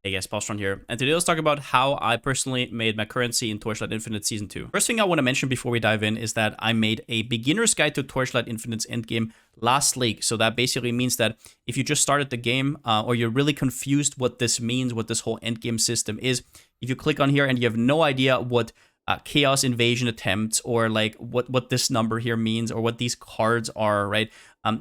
Hey guys, Palsteron here, and today let's talk about how I personally made my currency in Torchlight Infinite Season 2. First thing I want to mention before we dive in is that I made a beginner's guide to Torchlight Infinite's endgame last league. So that basically means that if you just started the game or you're really confused what this means, what this whole endgame system is, if you click on here and you have no idea what chaos invasion attempts or like what this number here means or what these cards are, right?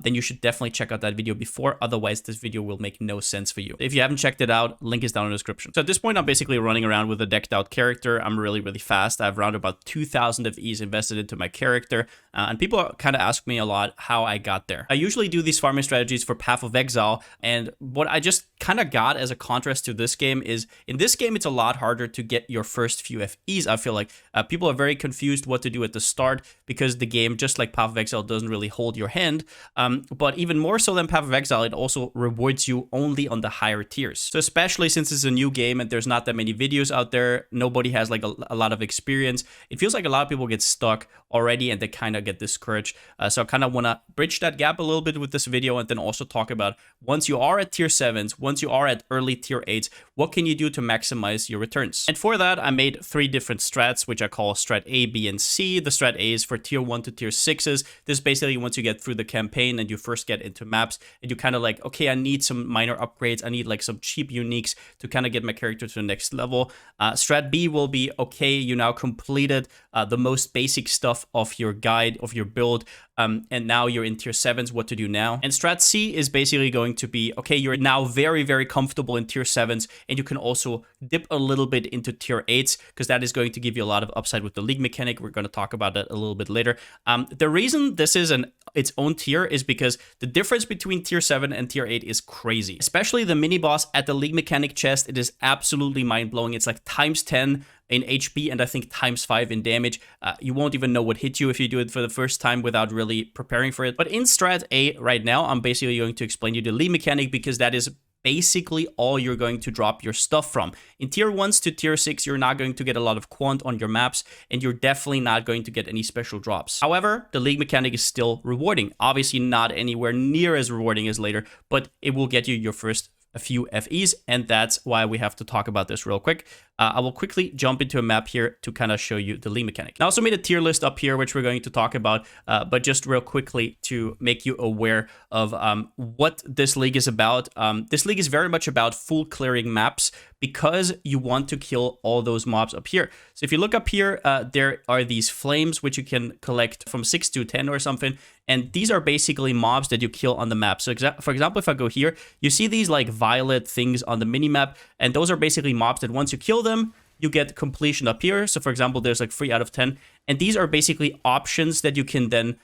Then you should definitely check out that video before. Otherwise, this video will make no sense for you. If you haven't checked it out, link is down in the description. So at this point, I'm basically running around with a decked out character. I'm really fast. I have around about 2,000 FEs invested into my character. And people kind of ask me a lot how I got there. I usually do these farming strategies for Path of Exile. And what I just kind of got as a contrast to this game is in this game, it's a lot harder to get your first few FEs. I feel like people are very confused what to do at the start because the game, just like Path of Exile, doesn't really hold your hand. But even more so than Path of Exile, it also rewards you only on the higher tiers. So especially since it's a new game and there's not that many videos out there, nobody has like a lot of experience, it feels like a lot of people get stuck already and they kind of get discouraged. So I kind of want to bridge that gap a little bit with this video and then also talk about once you are at tier 7s, once you are at early tier 8s, what can you do to maximize your returns? And for that, I made 3 different strats, which I call Strat A, B, and C. The Strat A is for tier 1 to tier 6s. This is basically once you get through the campaign and you first get into maps and you kind of like, okay, I need some minor upgrades. I need like some cheap uniques to kind of get my character to the next level. Strat B will be, okay, you now completed the most basic stuff of your guide, of your build, and now you're in tier 7s, what to do now. And Strat C is basically going to be, okay, you're now very comfortable in tier 7s, and you can also dip a little bit into tier 8s, because that is going to give you a lot of upside with the league mechanic. We're going to talk about that a little bit later. The reason this is its own tier is because the difference between tier 7 and tier 8 is crazy. Especially the mini boss at the league mechanic chest, it is absolutely mind-blowing. It's like times 10 in HP and I think times 5 in damage. You won't even know what hit you if you do it for the first time without really preparing for it. But in Strat A right now, I'm basically going to explain you the league mechanic because that is basically all you're going to drop your stuff from. In tier 1s to tier 6, you're not going to get a lot of quant on your maps, and you're definitely not going to get any special drops. However, the league mechanic is still rewarding. Obviously not anywhere near as rewarding as later, but it will get you your first a few FEs, and that's why we have to talk about this real quick. I will quickly jump into a map here to kind of show you the league mechanic. I also made a tier list up here, which we're going to talk about, but just real quickly to make you aware of what this league is about. This league is very much about full clearing maps because you want to kill all those mobs up here. So if you look up here, there are these flames, which you can collect from 6 to 10 or something. And these are basically mobs that you kill on the map. So for example, if I go here, you see these like violet things on the mini map, and those are basically mobs that once you kill them, you get completion up here. So for example, there's like 3 out of 10. And these are basically options that you can then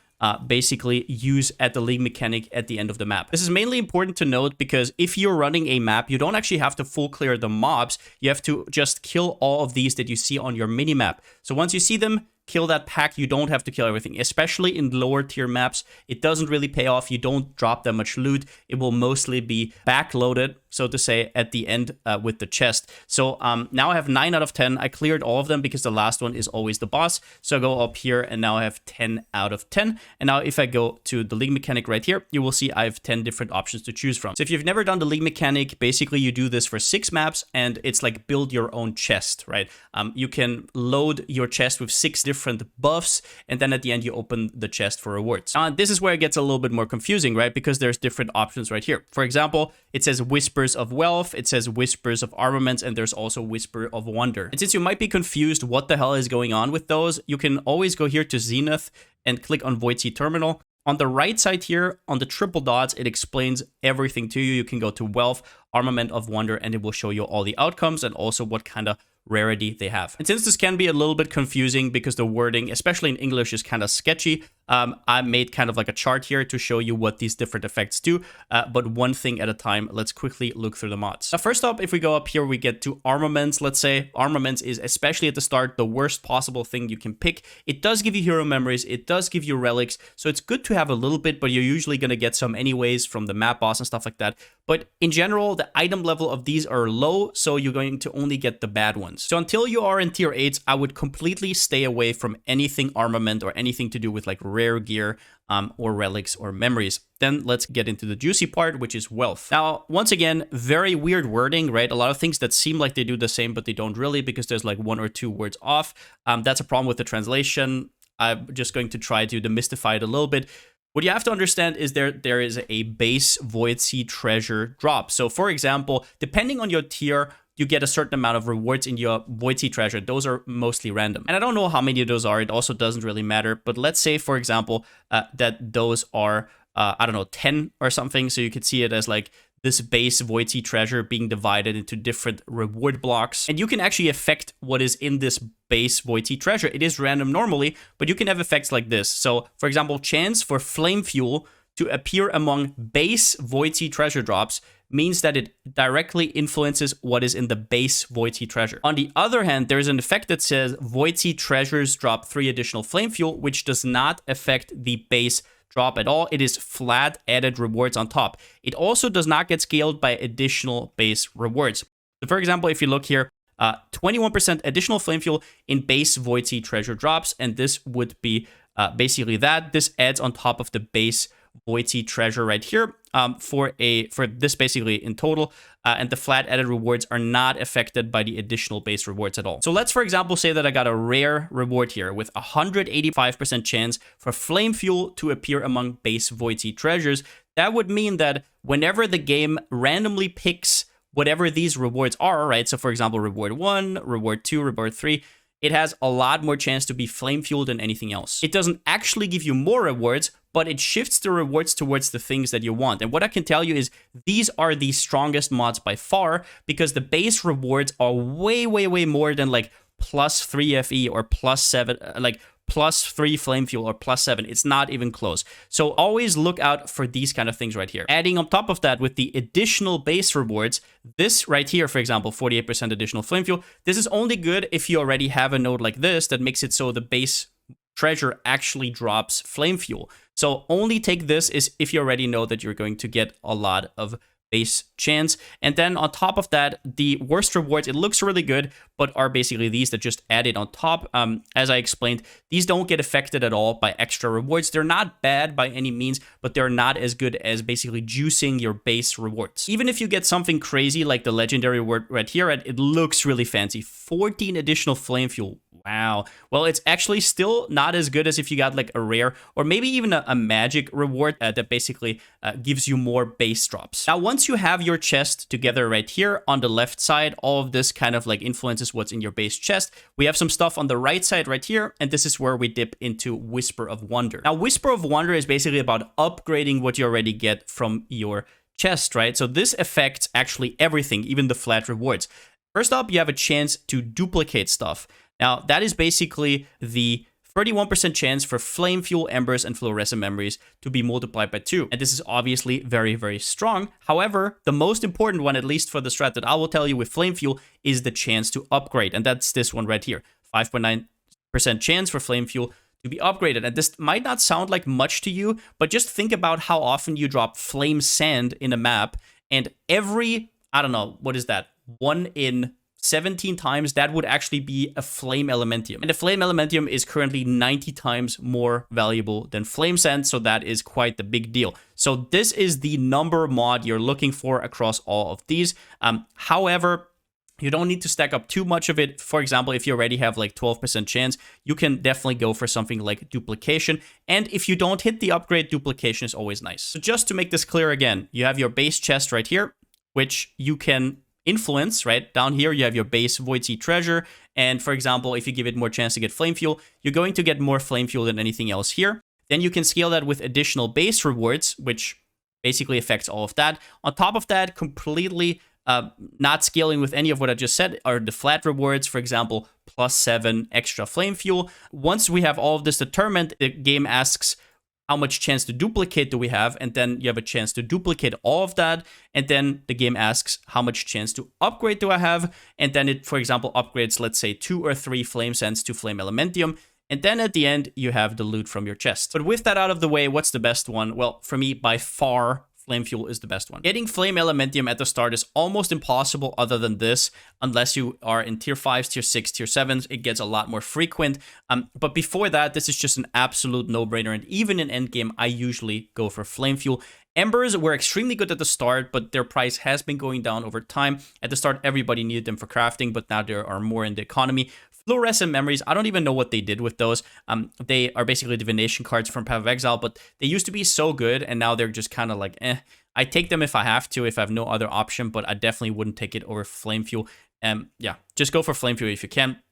basically use at the league mechanic at the end of the map. This is mainly important to note because if you're running a map, you don't actually have to full clear the mobs. You have to just kill all of these that you see on your mini map. So once you see them, kill that pack. You don't have to kill everything, especially in lower tier maps. It doesn't really pay off. You don't drop that much loot. It will mostly be backloaded, so to say, at the end with the chest. So now I have 9 out of 10. I cleared all of them because the last one is always the boss. So I go up here and now I have 10 out of 10. And now if I go to the league mechanic right here, you will see I have 10 different options to choose from. So if you've never done the league mechanic, basically you do this for 6 maps and it's like build your own chest, right? You can load your chest with 6 different buffs, and then at the end you open the chest for rewards. This is where it gets a little bit more confusing, right? Because there's different options right here. For example, it says Whispers of Wealth, it says Whispers of Armaments, and there's also Whisper of Wonder. And since you might be confused what the hell is going on with those, you can always go here to Zenith and click on Void Sea Terminal. On the right side here, on the triple dots, it explains everything to you. You can go to Wealth, Armament of Wonder, and it will show you all the outcomes and also what kind of rarity they have. And since this can be a little bit confusing because the wording, especially in English, is kind of sketchy, I made kind of like a chart here to show you what these different effects do, but one thing at a time. Let's quickly look through the mods. Now, first up, if we go up here, we get to Armaments. Let's say Armaments is, especially at the start, the worst possible thing you can pick. It does give you hero memories, it does give you relics, so it's good to have a little bit, but you're usually going to get some anyways from the map boss and stuff like that. But in general, the item level of these are low, so you're going to only get the bad ones. ones. So until you are in tier 8s, I would completely stay away from anything armament or anything to do with like rare gear or relics or memories. Then let's get into the juicy part, which is wealth. Now, once again, very weird wording, right? A lot of things that seem like they do the same, but they don't really, because there's like 1 or 2 words off. That's a problem with the translation. I'm just going to try to demystify it a little bit. What you have to understand is there is a base Void Sea treasure drop. So for example, depending on your tier, you get a certain amount of rewards in your Void Sea treasure. Those are mostly random. And I don't know how many of those are. It also doesn't really matter. But let's say, for example, that those are, I don't know, 10 or something. So you could see it as like this base Void Sea treasure being divided into different reward blocks. And you can actually affect what is in this base Void Sea treasure. It is random normally, but you can have effects like this. So, for example, chance for flame fuel to appear among base Void Sea treasure drops means that it directly influences what is in the base Void Sea treasure. On the other hand, there's an effect that says Void Sea treasures drop 3 additional flame fuel, which does not affect the base drop at all. It is flat added rewards on top. It also does not get scaled by additional base rewards. So for example, if you look here, 21% additional flame fuel in base Void Sea treasure drops, and this would be basically that. This adds on top of the base Void Sea treasure right here for this basically in total, and the flat added rewards are not affected by the additional base rewards at all. So let's, for example, say that I got a rare reward here with 185% chance for flame fuel to appear among base Void Sea treasures. That would mean that whenever the game randomly picks whatever these rewards are, right? So for example, reward 1, reward 2, reward 3, it has a lot more chance to be flame fueled than anything else. It doesn't actually give you more rewards, but it shifts the rewards towards the things that you want. And what I can tell you is these are the strongest mods by far, because the base rewards are way, way, way more than like plus 3 FE or plus 7, like plus 3 flame fuel or plus 7. It's not even close. So always look out for these kind of things right here. Adding on top of that with the additional base rewards, this right here, for example, 48% additional flame fuel, this is only good if you already have a node like this that makes it so the base treasure actually drops flame fuel. So only take this is if you already know that you're going to get a lot of base chance. And then on top of that, the worst rewards, it looks really good, but are basically these that just added on top. As I explained, these don't get affected at all by extra rewards. They're not bad by any means, but they're not as good as basically juicing your base rewards. Even if you get something crazy like the legendary reward right here, it looks really fancy. 14 additional flame fuel. Wow. Well, it's actually still not as good as if you got like a rare or maybe even a magic reward that basically gives you more base drops. Now, once you have your chest together right here on the left side, all of this kind of like influences what's in your base chest. We have some stuff on the right side right here, and this is where we dip into Whisper of Wonder. Now, Whisper of Wonder is basically about upgrading what you already get from your chest, right? So this affects actually everything, even the flat rewards. First up, you have a chance to duplicate stuff. Now, that is basically the 31% chance for flame fuel, embers, and fluorescent memories to be multiplied by 2. And this is obviously very, very strong. However, the most important one, at least for the strat that I will tell you with flame fuel, is the chance to upgrade. And that's this one right here. 5.9% chance for flame fuel to be upgraded. And this might not sound like much to you, but just think about how often you drop flame sand in a map. And every, I don't know, what is that? 1 in 17 times, that would actually be a Flame Elementium. And the Flame Elementium is currently 90 times more valuable than Flame Sand, so that is quite the big deal. So this is the number mod you're looking for across all of these. However, you don't need to stack up too much of it. For example, if you already have like 12% chance, you can definitely go for something like duplication. And if you don't hit the upgrade, duplication is always nice. So just to make this clear again, you have your base chest right here, which you can influence, right? Down here, you have your base Void Sea treasure. And for example, if you give it more chance to get flame fuel, you're going to get more flame fuel than anything else here. Then you can scale that with additional base rewards, which basically affects all of that. On top of that, completely not scaling with any of what I just said are the flat rewards, for example, +7 extra flame fuel. Once we have all of this determined, the game asks, how much chance to duplicate do we have? And then you have a chance to duplicate all of that. And then the game asks, how much chance to upgrade do I have? And then it, for example, upgrades, let's say 2 or 3 flame sands to Flame Elementium. And then at the end, you have the loot from your chest. But with that out of the way, what's the best one? Well, for me, by far, Flame Fuel is the best one. Getting Flame Elementium at the start is almost impossible other than this, unless you are in tier 5s, tier 6, tier 7s. It gets a lot more frequent. But before that, this is just an absolute no-brainer. And even in endgame, I usually go for Flame Fuel. Embers were extremely good at the start, but their price has been going down over time. At the start, everybody needed them for crafting, but now there are more in the economy. Fluorescent Memories, I don't even know what they did with those. They are basically divination cards from Path of Exile, but they used to be so good, and now they're just kind of like, eh. I take them if I have to, if I have no other option, but I definitely wouldn't take it over Flame Fuel. Yeah, just go for Flame Fuel if you can.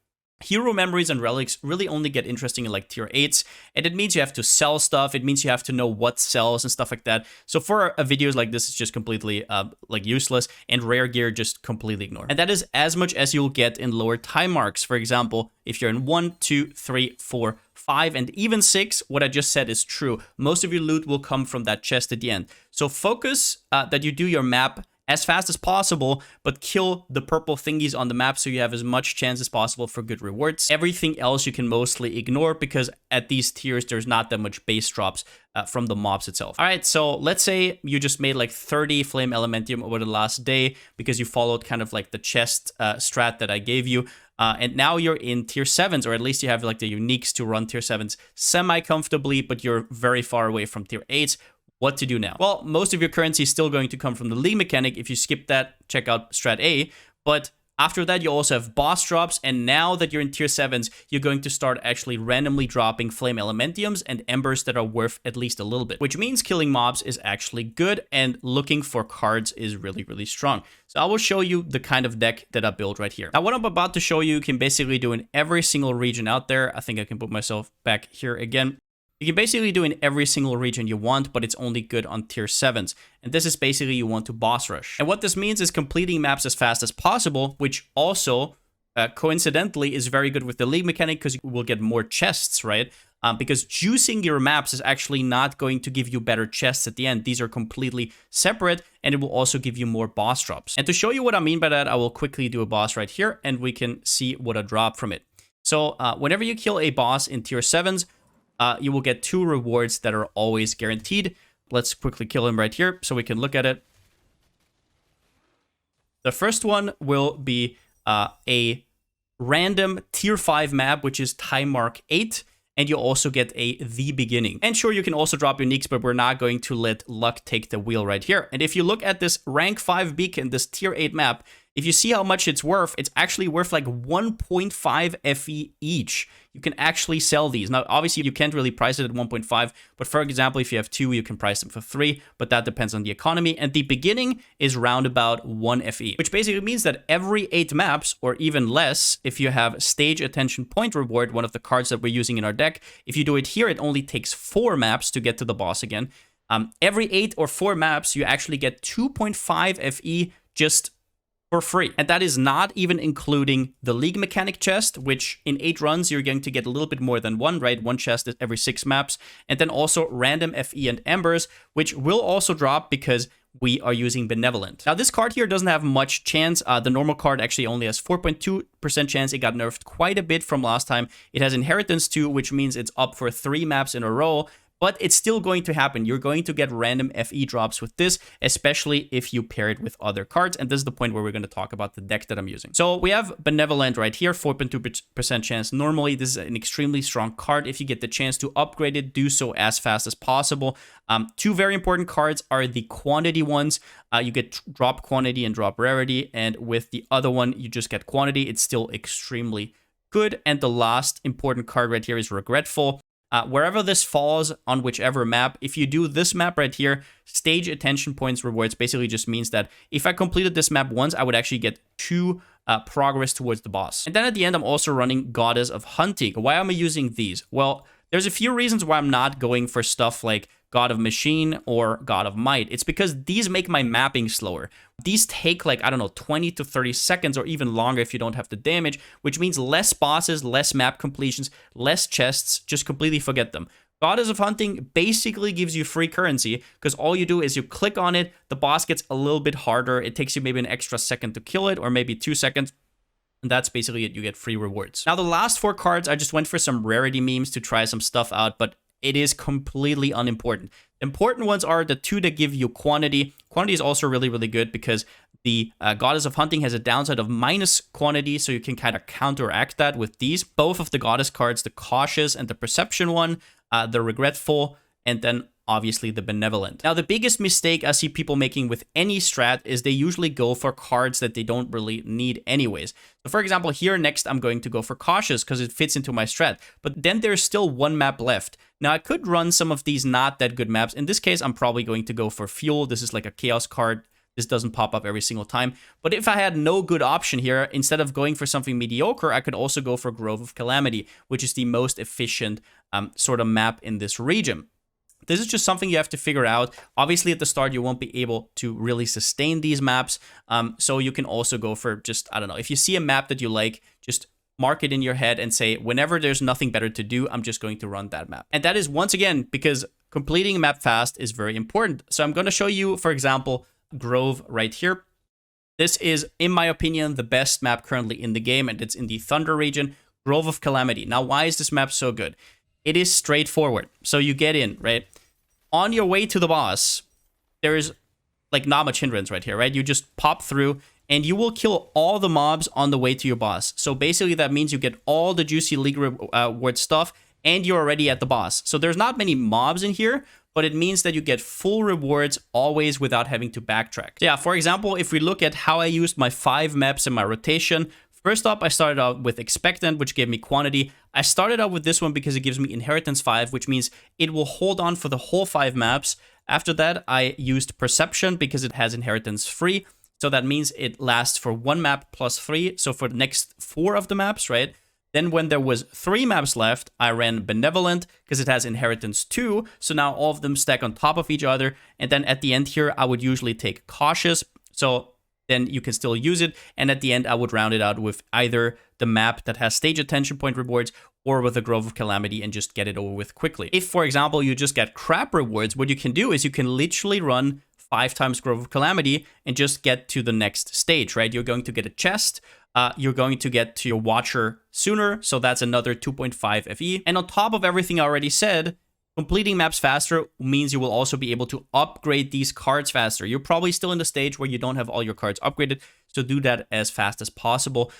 Hero Memories and Relics really only get interesting in like tier 8s, and it means you have to sell stuff. It means you have to know what sells and stuff like that. So for videos like this, it's just completely like useless, and rare gear just completely ignore. And that is as much as you'll get in lower time marks. For example, if you're in 1, 2, 3, 4, 5, and even 6, what I just said is true. Most of your loot will come from that chest at the end. So focus that you do your map as fast as possible, but kill the purple thingies on the map so you have as much chance as possible for good rewards. Everything else you can mostly ignore because at these tiers, there's not that much base drops from the mobs itself. All right, so let's say you just made like 30 Flame Elementium over the last day because you followed kind of like the chest strat that I gave you. And now you're in tier 7s, or at least you have like the uniques to run tier 7s semi-comfortably, but you're very far away from tier 8s. What to do now? Well, most of your currency is still going to come from the League mechanic. If you skip that, check out Strat A. But after that, you also have boss drops. And now that you're in tier 7s, you're going to start actually randomly dropping Flame Elementiums and Embers that are worth at least a little bit. Which means killing mobs is actually good, and looking for cards is really, really strong. So I will show you the kind of deck that I built right here. Now, what I'm about to show you can basically do in every single region out there. I think I can put myself back here again. You can basically do in every single region you want, but it's only good on tier 7s. And this is basically you want to boss rush. And what this means is completing maps as fast as possible, which also coincidentally is very good with the League mechanic because you will get more chests, right? Because juicing your maps is actually not going to give you better chests at the end. These are completely separate, and it will also give you more boss drops. And to show you what I mean by that, I will quickly do a boss right here, and we can see what I drop from it. So whenever you kill a boss in tier 7s, you will get 2 rewards that are always guaranteed. Let's quickly kill him right here so we can look at it. The first one will be a random tier 5 map, which is time mark 8. And you also get a The Beginning. And sure, you can also drop uniques, but we're not going to let luck take the wheel right here. And if you look at this rank 5 beacon, this tier 8 map, if you see how much it's actually worth like 1.5 FE each. You can actually sell these. Now, obviously, you can't really price it at 1.5, but for example, if you have 2, you can price them for 3, but that depends on the economy. And the beginning is round about 1 FE, which basically means that every 8 maps, or even less, if you have Stage Attention Point Reward, one of the cards that we're using in our deck, if you do it here, it only takes 4 maps to get to the boss again. Every 8 or 4 maps, you actually get 2.5 FE just for free. And that is not even including the League mechanic chest, which in 8 runs, you're going to get a little bit more than 1, right? 1 chest every 6 maps. And then also random FE and Embers, which will also drop because we are using Benevolent. Now, this card here doesn't have much chance. The normal card actually only has 4.2% chance. It got nerfed quite a bit from last time. It has Inheritance too, which means it's up for 3 maps in a row. But it's still going to happen. You're going to get random FE drops with this, especially if you pair it with other cards. And this is the point where we're going to talk about the deck that I'm using. So we have Benevolent right here, 4.2% chance. Normally, this is an extremely strong card. If you get the chance to upgrade it, do so as fast as possible. 2 very important cards are the quantity ones. You get drop quantity and drop rarity. And with the other one, you just get quantity. It's still extremely good. And the last important card right here is Regretful. Wherever this falls on whichever map, if you do this map right here, Stage Attention Points rewards basically just means that if I completed this map once, I would actually get 2 progress towards the boss. And then at the end, I'm also running Goddess of Hunting. Why am I using these? Well, there's a few reasons why I'm not going for stuff like God of Machine or God of Might. It's because these make my mapping slower. These take like, I don't know, 20 to 30 seconds or even longer if you don't have the damage, which means less bosses, less map completions, less chests. Just completely forget them. Goddess of Hunting basically gives you free currency because all you do is you click on it, the boss gets a little bit harder. It takes you maybe an extra second to kill it or maybe 2 seconds. And that's basically it. You get free rewards. Now, the last 4 cards, I just went for some rarity memes to try some stuff out, but it is completely unimportant. Important ones are the two that give you quantity. Quantity is also really, really good because the Goddess of Hunting has a downside of minus quantity, so you can kind of counteract that with these. Both of the Goddess cards, the Cautious and the Perception one, the Regretful, and then obviously the Benevolent. Now, the biggest mistake I see people making with any strat is they usually go for cards that they don't really need anyways. So for example, here next I'm going to go for Cautious because it fits into my strat, but then there's still one map left. Now, I could run some of these not that good maps. In this case, I'm probably going to go for Fuel. This is like a Chaos card. This doesn't pop up every single time. But if I had no good option here, instead of going for something mediocre, I could also go for Grove of Calamity, which is the most efficient sort of map in this region. This is just something you have to figure out. Obviously, at the start, you won't be able to really sustain these maps. So you can also go for just, I don't know, if you see a map that you like, just mark it in your head and say, whenever there's nothing better to do, I'm just going to run that map. And that is, once again, because completing a map fast is very important. So I'm going to show you, for example, Grove right here. This is, in my opinion, the best map currently in the game, and it's in the Thunder region, Grove of Calamity. Now, why is this map so good? It is straightforward. So you get in, right? On your way to the boss, there's like not much hindrance right here, right? You just pop through and you will kill all the mobs on the way to your boss. So basically that means you get all the juicy league reward stuff and you're already at the boss. So there's not many mobs in here, but it means that you get full rewards always without having to backtrack. So yeah, for example, if we look at how I used my 5 maps in my rotation, first up, I started out with Expectant, which gave me quantity. I started out with this one because it gives me Inheritance 5, which means it will hold on for the whole 5 maps. After that, I used Perception because it has Inheritance 3. So that means it lasts for 1 map plus 3. So for the next 4 of the maps, right? Then when there was 3 maps left, I ran Benevolent because it has Inheritance 2. So now all of them stack on top of each other. And then at the end here, I would usually take Cautious. So then you can still use it. And at the end, I would round it out with either the map that has stage attention point rewards or with a Grove of Calamity and just get it over with quickly. If, for example, you just get crap rewards, what you can do is you can literally run 5 times Grove of Calamity and just get to the next stage, right? You're going to get a chest. You're going to get to your Watcher sooner. So that's another 2.5 FE. And on top of everything I already said, completing maps faster means you will also be able to upgrade these cards faster. You're probably still in the stage where you don't have all your cards upgraded, so do that as fast as possible.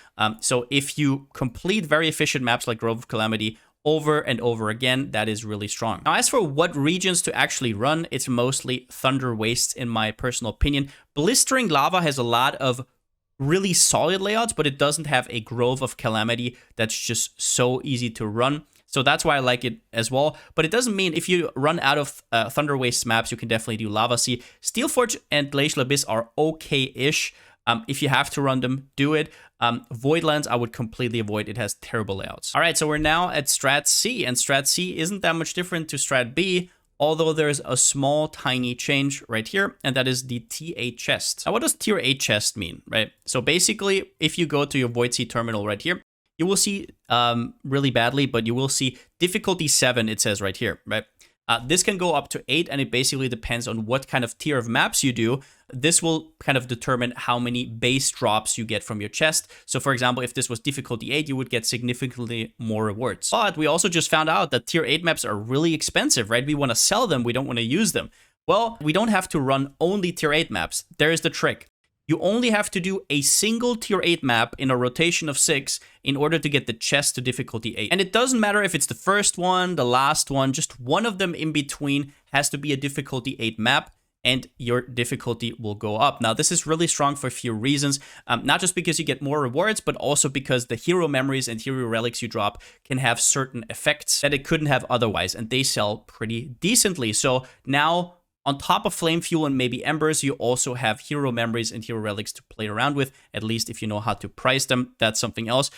So if you complete very efficient maps like Grove of Calamity over and over again, that is really strong. Now, as for what regions to actually run, it's mostly Thunder Wastes in my personal opinion. Blistering Lava has a lot of really solid layouts, but it doesn't have a Grove of Calamity that's just so easy to run. So that's why I like it as well. But it doesn't mean if you run out of Thunder Waste maps, you can definitely do Lava Sea. Steelforge and Glacial Abyss are okay-ish. If you have to run them, do it. Voidlands, I would completely avoid. It has terrible layouts. All right, so we're now at Strat C. And Strat C isn't that much different to Strat B, although there's a small, tiny change right here, and that is the TA chest. Now, what does Tier 8 chest mean, right? So basically, if you go to your Void Sea terminal right here, you will see really badly, but you will see difficulty 7, it says right here, right? This can go up to 8, and it basically depends on what kind of tier of maps you do. This will kind of determine how many base drops you get from your chest. So for example, if this was difficulty 8, you would get significantly more rewards. But we also just found out that tier 8 maps are really expensive, right? We want to sell them, we don't want to use them. Well, we don't have to run only tier 8 maps. There's the trick. You only have to do a single tier 8 map in a rotation of 6 in order to get the chest to difficulty 8. And it doesn't matter if it's the first one, the last one, just one of them in between has to be a difficulty 8 map, and your difficulty will go up. Now, this is really strong for a few reasons, not just because you get more rewards, but also because the hero memories and hero relics you drop can have certain effects that it couldn't have otherwise, and they sell pretty decently. So now, on top of Flame Fuel and maybe Embers, you also have hero memories and hero relics to play around with, at least if you know how to price them. That's something else.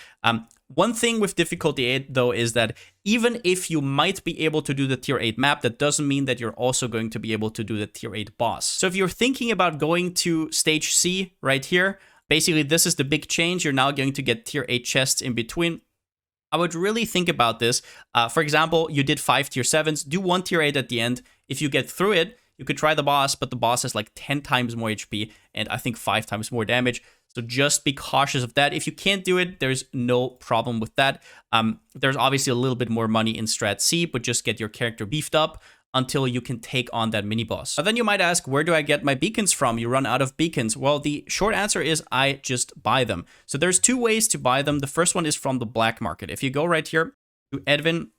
One thing with difficulty 8, though, is that even if you might be able to do the tier 8 map, that doesn't mean that you're also going to be able to do the tier 8 boss. So if you're thinking about going to stage C right here, basically this is the big change. You're now going to get tier 8 chests in between. I would really think about this. For example, you did 5 tier 7s, do 1 tier 8 at the end. If you get through it, you could try the boss, but the boss has like 10 times more HP and I think 5 times more damage. So just be cautious of that. If you can't do it, there's no problem with that. There's obviously a little bit more money in Strat C, but just get your character beefed up. until you can take on that mini boss. But then you might ask, where do I get my beacons from? You run out of beacons. Well, the short answer is I just buy them. So there's two ways to buy them. The first one is from the black market. If you go right here to Edwin,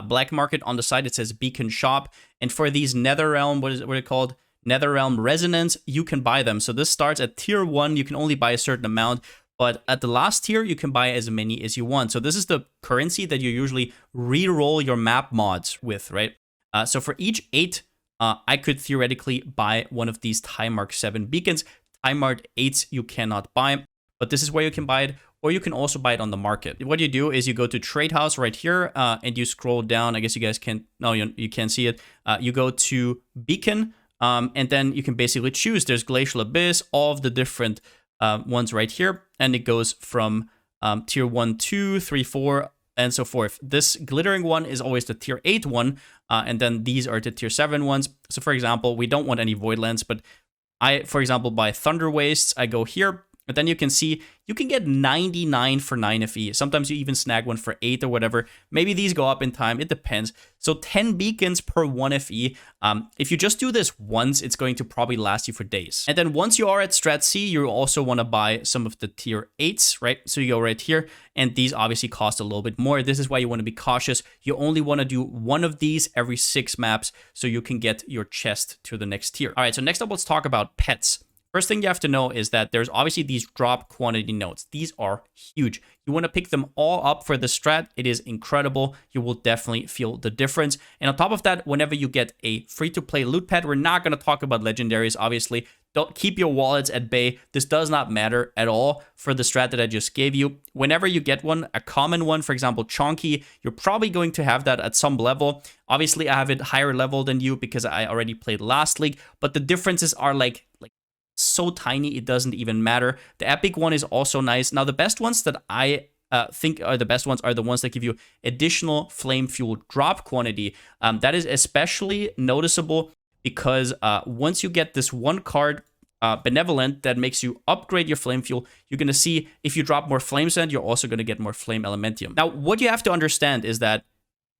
black market, on the side it says beacon shop, and for these Netherrealm, what are they called? Netherrealm resonance, you can buy them. So this starts at tier 1. You can only buy a certain amount, but at the last tier, you can buy as many as you want. So this is the currency that you usually re-roll your map mods with, right? So for each 8, I could theoretically buy one of these time mark 7 beacons. Time marked 8s you cannot buy, but this is where you can buy it, or you can also buy it on the market. What you do is you go to Trade House right here, and you scroll down. I guess you guys can't, no, you can't see it. You go to Beacon, and then you can basically choose. There's Glacial Abyss, all of the different ones right here, and it goes from tier 1, 2, 3, 4, and so forth. This glittering one is always the tier 8 one, and then these are the tier 7 ones. So for example, we don't want any Voidlands, but I, for example, buy Thunder Wastes. I go here, and then you can see you can get 99 for 9 FE. Sometimes you even snag one for 8 or whatever. Maybe these go up in time. It depends. So 10 beacons per 1 FE. If you just do this once, it's going to probably last you for days. And then once you are at Strat C, you also want to buy some of the tier 8s, right? So you go right here, and these obviously cost a little bit more. This is why you want to be cautious. You only want to do one of these every 6 maps so you can get your chest to the next tier. All right, so next up, let's talk about pets. First thing you have to know is that there's obviously these drop quantity nodes. These are huge. You want to pick them all up for the strat. It is incredible. You will definitely feel the difference. And on top of that, whenever you get a free-to-play loot pad, we're not going to talk about legendaries, obviously. Don't keep your wallets at bay. This does not matter at all for the strat that I just gave you. Whenever you get one, a common one, for example, Chonky, you're probably going to have that at some level. Obviously, I have it higher level than you because I already played last league, but the differences are like so tiny it doesn't even matter. The epic one is also nice. Now the best ones that I think are the best ones are the ones that give you additional flame fuel drop quantity. That is especially noticeable because once you get this one card, Benevolent, that makes you upgrade your flame fuel, you're going to see if you drop more flame sand, you're also going to get more flame elementium. Now what you have to understand is that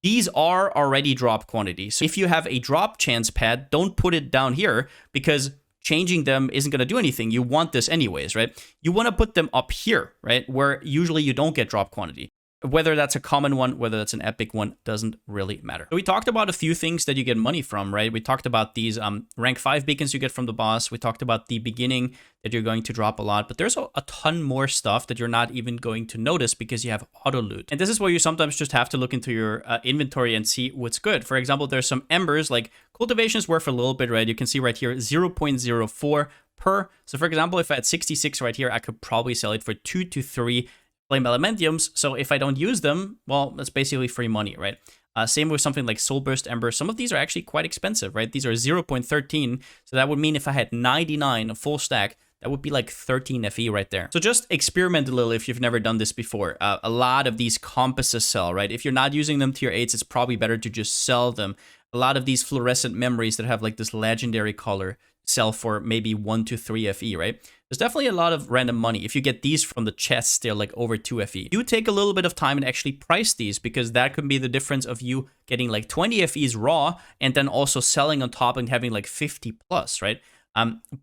these are already drop quantities. So if you have a drop chance pad, don't put it down here because changing them isn't going to do anything. You want this anyways, right? You want to put them up here, right? Where usually you don't get drop quantity. Whether that's a common one, whether that's an epic one, doesn't really matter. So we talked about a few things that you get money from, right? We talked about these rank 5 beacons you get from the boss. We talked about the beginning that you're going to drop a lot, but there's a ton more stuff that you're not even going to notice because you have auto loot. And this is where you sometimes just have to look into your inventory and see what's good. For example, there's some embers, like cultivation's worth a little bit, right? You can see right here, 0.04 per. So for example, if I had 66 right here, I could probably sell it for 2 to 3 Flame Elementiums. So if I don't use them, well, that's basically free money, right? Same with something like Soulburst Ember. Some of these are actually quite expensive, right? These are 0.13. So that would mean if I had 99, a full stack, that would be like 13 FE right there. So just experiment a little if you've never done this before. A lot of these compasses sell, right? If you're not using them tier 8s, it's probably better to just sell them. A lot of these fluorescent memories that have like this legendary color sell for maybe 1 to 3 FE, right? There's definitely a lot of random money. If you get these from the chests, they're like over 2 FE. You take a little bit of time and actually price these because that could be the difference of you getting like 20 FEs raw and then also selling on top and having like 50 plus, right?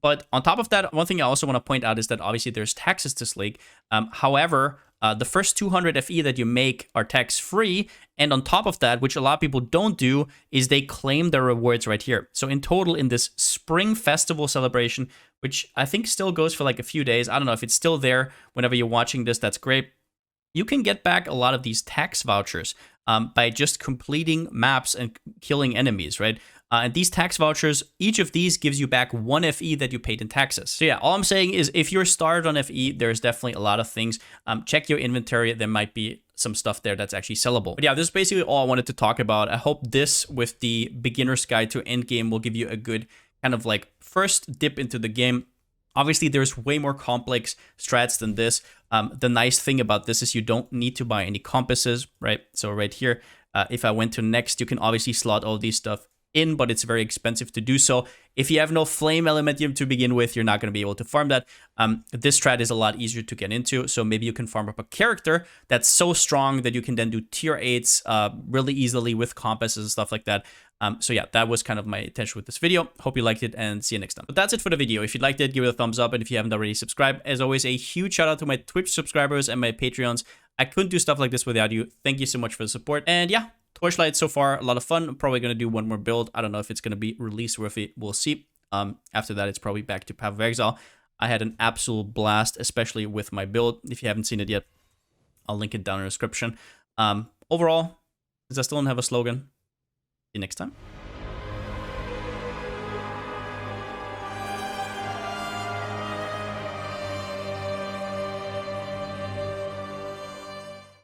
But on top of that, one thing I also want to point out is that obviously there's taxes this league. However, the first 200 FE that you make are tax-free. And on top of that, which a lot of people don't do, is they claim their rewards right here. So in total, in this spring festival celebration, which I think still goes for like a few days, I don't know if it's still there whenever you're watching this, that's great. You can get back a lot of these tax vouchers by just completing maps and killing enemies, right? And these tax vouchers, each of these gives you back 1 FE that you paid in taxes. So yeah, all I'm saying is if you're started on FE, there's definitely a lot of things. Check your inventory. There might be some stuff there that's actually sellable. But yeah, this is basically all I wanted to talk about. I hope this with the beginner's guide to endgame will give you a good kind of like first dip into the game. Obviously, there's way more complex strats than this. The nice thing about this is you don't need to buy any compasses, right? So right here, if I went to next, you can obviously slot all these stuff in, but it's very expensive to do so. If you have no Flame Elementium to begin with, you're not going to be able to farm that. This strat is a lot easier to get into, so maybe you can farm up a character that's so strong that you can then do tier 8s really easily with compasses and stuff like that. So yeah, that was kind of my intention with this video. Hope you liked it, and see you next time. But that's it for the video. If you liked it, give it a thumbs up, and if you haven't already, subscribe. As always, a huge shout out to my Twitch subscribers and my Patreons. I couldn't do stuff like this without you. Thank you so much for the support. And yeah, Torchlight so far, a lot of fun. I'm probably going to do one more build. I don't know if it's going to be release worthy. We'll see. After that, it's probably back to Path of Exile. I had an absolute blast, especially with my build. If you haven't seen it yet, I'll link it down in the description. Overall, since I still don't have a slogan, see you next time.